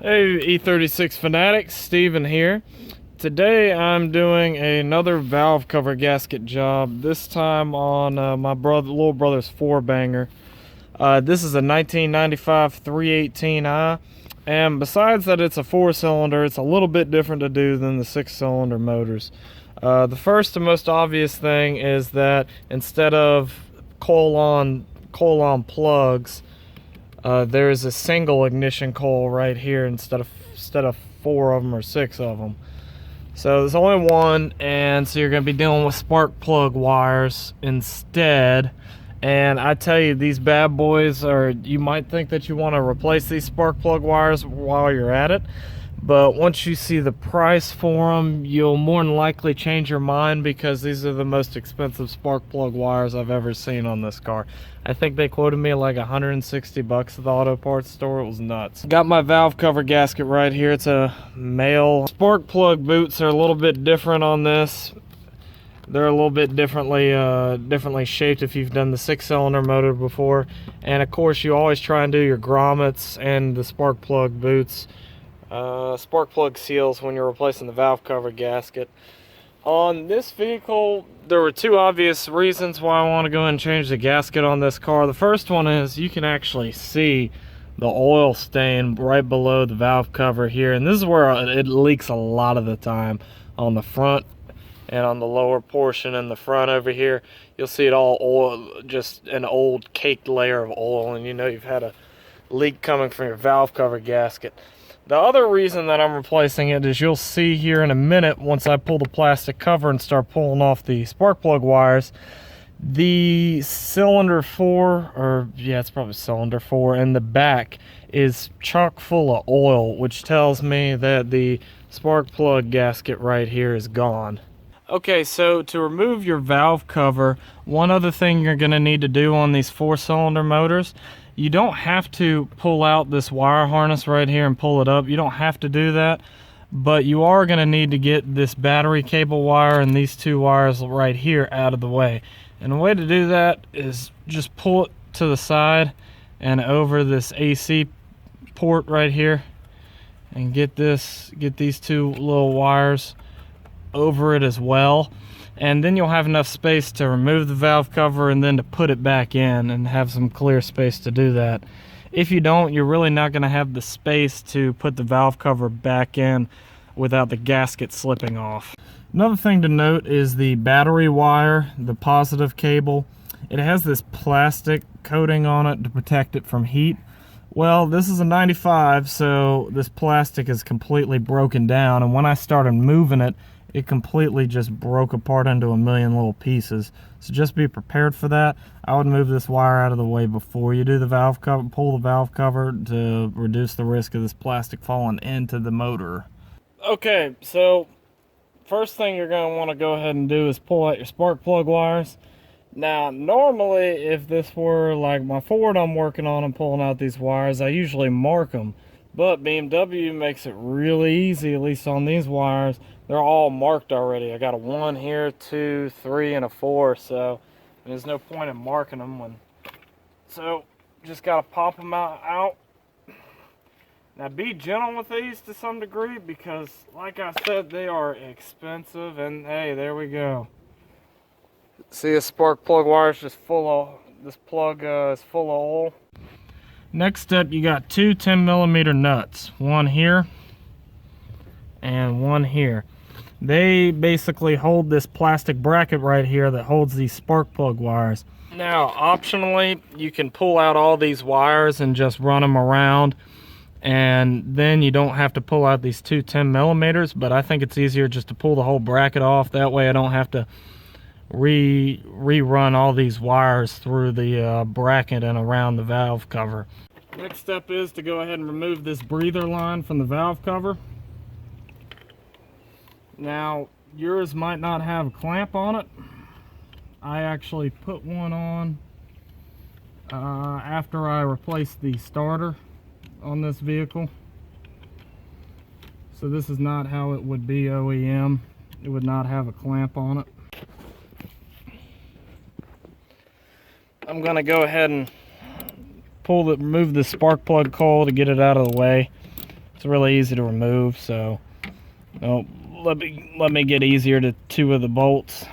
Hey E36 Fanatics, Steven here. Today I'm doing another valve cover gasket job, this time on my little brother's 4-banger. This is a 1995 318i, and besides that it's a 4-cylinder, it's a little bit different to do than the 6-cylinder motors. The first and most obvious thing is that instead of coil-on plugs, there is a single ignition coil right here instead of 4 of them or 6 of them. So there's only one, and so you're going to be dealing with spark plug wires instead. And I tell you, these bad boys are, you might think that you want to replace these spark plug wires while you're at it, but once you see the price for them, you'll more than likely change your mind, because these are the most expensive spark plug wires I've ever seen on this car. I think they quoted me like 160 bucks at the auto parts store. It was nuts. Got my valve cover gasket right here. It's a male. Spark plug boots are a little bit different on this. They're a little bit differently shaped if you've done the 6-cylinder motor before. And of course, you always try and do your grommets and the spark plug boots, spark plug seals when you're replacing the valve cover gasket. On this vehicle, there were two obvious reasons why I want to go and change the gasket on this car. The first one is you can actually see the oil stain right below the valve cover here, and this is where it leaks a lot of the time, on the front and on the lower portion in the front over here. You'll see it all oil, just an old caked layer of oil, and you know you've had a leak coming from your valve cover gasket. The other reason that I'm replacing it is, you'll see here in a minute, once I pull the plastic cover and start pulling off the spark plug wires, the cylinder 4, or yeah, it's probably cylinder 4, in the back is chock full of oil, which tells me that the spark plug gasket right here is gone. Okay, so to remove your valve cover, one other thing you're going to need to do on these 4-cylinder motors, you don't have to pull out this wire harness right here and pull it up. You don't have to do that, but you are going to need to get this battery cable wire and these two wires right here out of the way. And the way to do that is just pull it to the side and over this AC port right here, and get these two little wires over it as well, and then you'll have enough space to remove the valve cover and then to put it back in and have some clear space to do that. If you don't, you're really not going to have the space to put the valve cover back in without the gasket slipping off. Another thing to note is the battery wire, the positive cable. It has this plastic coating on it to protect it from heat. Well, this is a 95, so this plastic is completely broken down, and when I started moving it, it completely just broke apart into a million little pieces. So just be prepared for that. I would move this wire out of the way before you do the valve cover, pull the valve cover, to reduce the risk of this plastic falling into the motor. Okay, so first thing you're going to want to go ahead and do is pull out your spark plug wires. Now, normally, if this were like my Ford I'm working on and pulling out these wires, I usually mark them. But BMW makes it really easy, at least on these wires. They're all marked already. I got a 1 here, 2, 3, and a 4, so there's no point in marking them. So, just got to pop them out. Now, be gentle with these to some degree, because, like I said, they are expensive, and hey, there we go. See, this spark plug wire is just full of, this plug is full of oil. Next up, you got two 10mm nuts, one here and one here. They basically hold this plastic bracket right here that holds these spark plug wires. Now, optionally, you can pull out all these wires and just run them around, and then you don't have to pull out these two 10mm, but I think it's easier just to pull the whole bracket off. That way I don't have to rerun all these wires through the bracket and around the valve cover. Next step is to go ahead and remove this breather line from the valve cover. Now, yours might not have a clamp on it. I actually put one on after I replaced the starter on this vehicle. So this is not how it would be OEM. It would not have a clamp on it. I'm going to go ahead and remove the spark plug coil to get it out of the way. It's really easy to remove, so let me get easier to 2 of the bolts.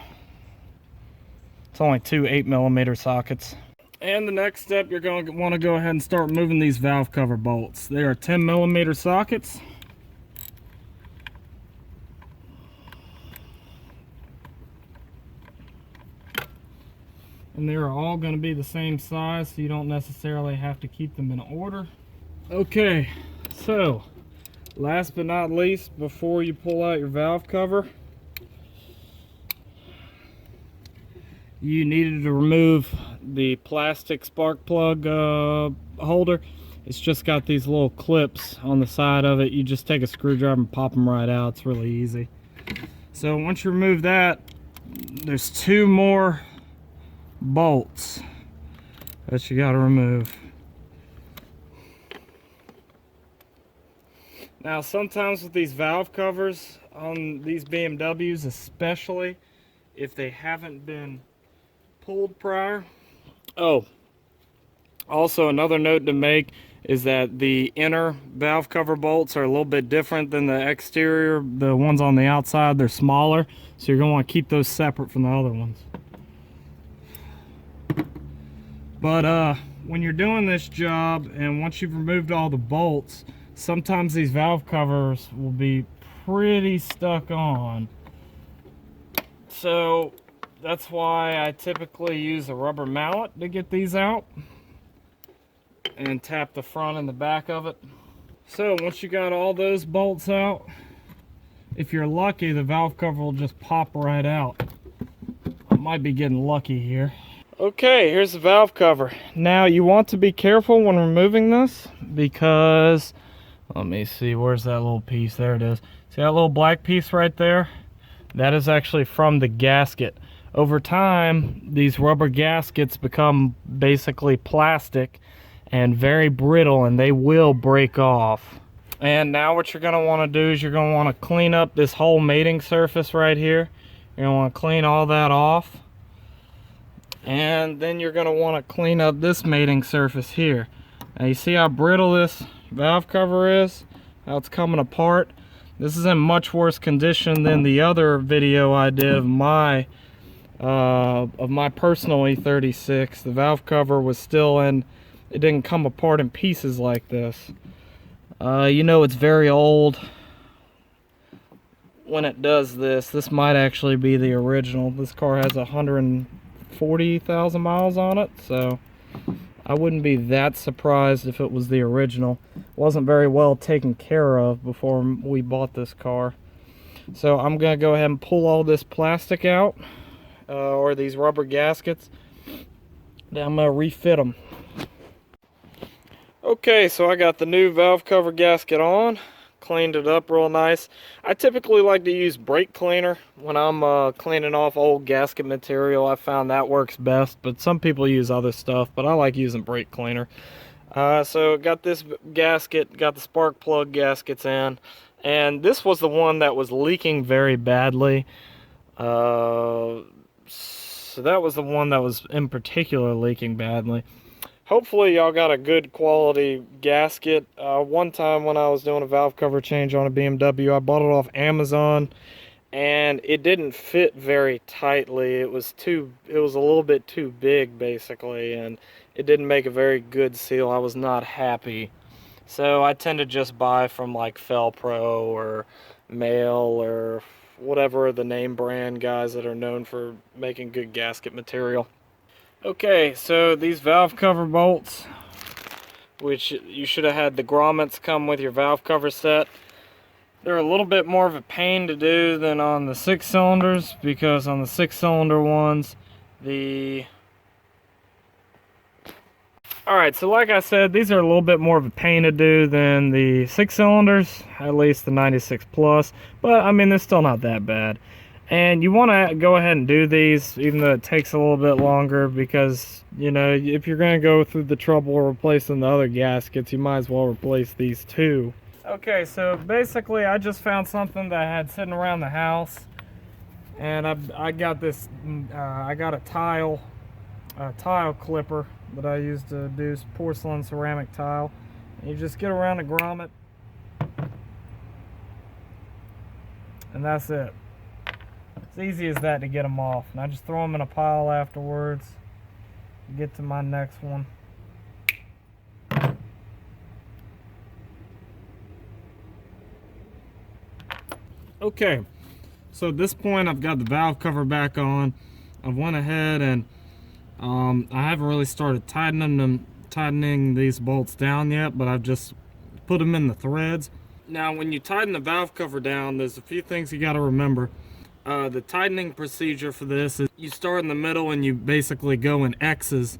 It's only 2 8mm sockets. And the next step, you're going to want to go ahead and start moving these valve cover bolts. They are 10mm sockets. And they're all going to be the same size, so you don't necessarily have to keep them in order. Okay, so last but not least, before you pull out your valve cover, you needed to remove the plastic spark plug holder. It's just got these little clips on the side of it. You just take a screwdriver and pop them right out. It's really easy. So once you remove that, there's 2 more bolts that you got to remove. Now sometimes with these valve covers on these BMWs, especially if they haven't been pulled prior. Oh, also another note to make is that the inner valve cover bolts are a little bit different than the exterior. The ones on the outside, they're smaller, so you're going to want to keep those separate from the other ones. But when you're doing this job, and once you've removed all the bolts, sometimes these valve covers will be pretty stuck on. So that's why I typically use a rubber mallet to get these out and tap the front and the back of it. So once you got all those bolts out, if you're lucky, the valve cover will just pop right out. I might be getting lucky here. Okay, here's the valve cover. Now you want to be careful when removing this, because let me see, where's that little piece? There it is. See that little black piece right there? That is actually from the gasket. Over time, these rubber gaskets become basically plastic and very brittle, and they will break off. And now what you're going to want to do is you're going to want to clean up this whole mating surface right here. You're going to want to clean all that off. And then you're going to want to clean up this mating surface here. Now you see how brittle this valve cover is? How it's coming apart? This is in much worse condition than the other video I did of my personal E36. The valve cover was still in, it didn't come apart in pieces like this. You know it's very old when it does this. This might actually be the original. This car has 140,000 miles on it, so I wouldn't be that surprised if it was the original. It wasn't very well taken care of before we bought this car. So I'm going to go ahead and pull all this plastic out, or these rubber gaskets. Then I'm going to refit them. Okay, so I got the new valve cover gasket on. Cleaned it up real nice. I typically like to use brake cleaner when I'm cleaning off old gasket material. I found that works best, but some people use other stuff, but I like using brake cleaner. So got this gasket, got the spark plug gaskets in, and this was the one that was leaking very badly. So that was the one that was in particular leaking badly. Hopefully y'all got a good quality gasket. One time when I was doing a valve cover change on a BMW, I bought it off Amazon, and it didn't fit very tightly. It was a little bit too big basically, and it didn't make a very good seal. I was not happy. So I tend to just buy from like Felpro or Mail or whatever the name brand guys that are known for making good gasket material. Okay, so these valve cover bolts, which you should have had the grommets come with your valve cover set, they're a little bit more of a pain to do than on the 6-cylinders, because on the 6-cylinder ones, Alright, so like I said, these are a little bit more of a pain to do than the 6-cylinders, at least the 96 Plus, but I mean, they're still not that bad. And you want to go ahead and do these, even though it takes a little bit longer, because, you know, if you're going to go through the trouble of replacing the other gaskets, you might as well replace these too. Okay, so basically I just found something that I had sitting around the house, and I got this, I got a tile clipper that I use to do porcelain ceramic tile. And you just get around the grommet, and that's it. It's easy as that to get them off. And I just throw them in a pile afterwards. Get to my next one. Okay, so at this point I've got the valve cover back on. I went ahead and I haven't really started tightening these bolts down yet, but I've just put them in the threads. Now when you tighten the valve cover down, there's a few things you got to remember. The tightening procedure for this is you start in the middle and you basically go in X's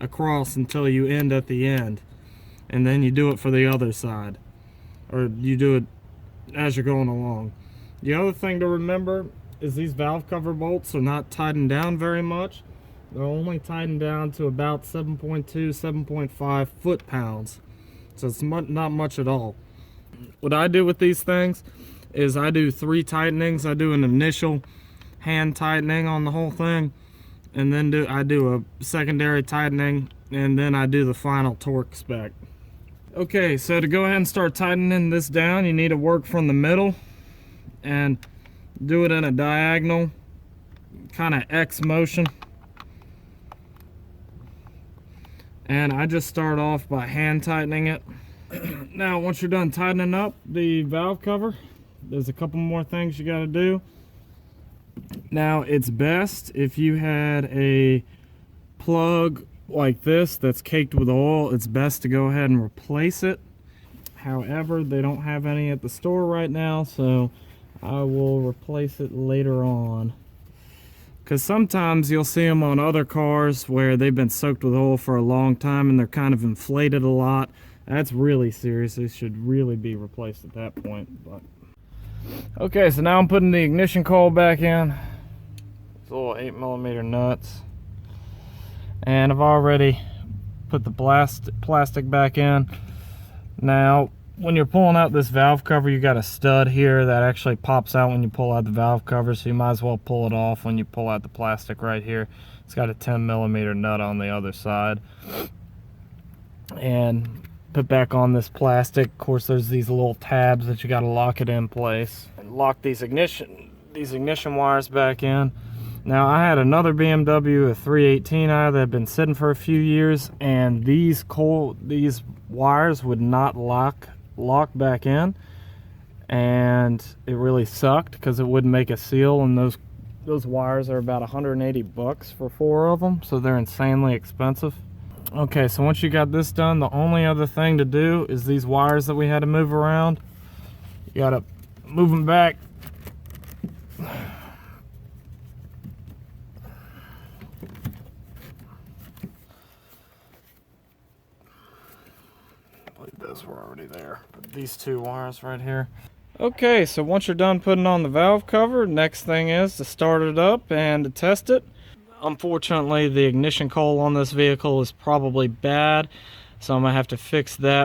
across until you end at the end, and then you do it for the other side, or you do it as you're going along. The other thing to remember is these valve cover bolts are not tightened down very much. They're only tightened down to about 7.2, 7.5 foot-pounds. So it's not much at all. What I do with these things is I do 3 tightenings. I do an initial hand tightening on the whole thing, and then I do a secondary tightening, and then I do the final torque spec. Okay, so to go ahead and start tightening this down, you need to work from the middle and do it in a diagonal kind of X motion. And I just start off by hand tightening it. Now once you're done tightening up the valve cover, there's a couple more things you got to do. Now it's best if you had a plug like this that's caked with oil. It's best to go ahead and replace it. However, they don't have any at the store right now, so I will replace it later on. Because sometimes you'll see them on other cars where they've been soaked with oil for a long time and they're kind of inflated a lot. That's really serious. They should really be replaced at that point. But okay, so now I'm putting the ignition coil back in. It's little 8mm nuts. And I've already put the plastic back in. Now, when you're pulling out this valve cover, you got a stud here that actually pops out when you pull out the valve cover, so you might as well pull it off when you pull out the plastic right here. It's got a 10mm nut on the other side. And put back on this plastic. Of course, there's these little tabs that you got to lock it in place. And lock these ignition wires back in. Now, I had another BMW, a 318i, that had been sitting for a few years, and these wires would not lock back in, and it really sucked because it wouldn't make a seal, and those wires are about 180 bucks for 4 of them, so they're insanely expensive. Okay, so once you got this done, the only other thing to do is these wires that we had to move around. You gotta move them back. Those were already there, but these 2 wires right here. Okay, so once you're done putting on the valve cover, next thing is to start it up and to test it. Unfortunately, the ignition coil on this vehicle is probably bad, so I'm gonna have to fix that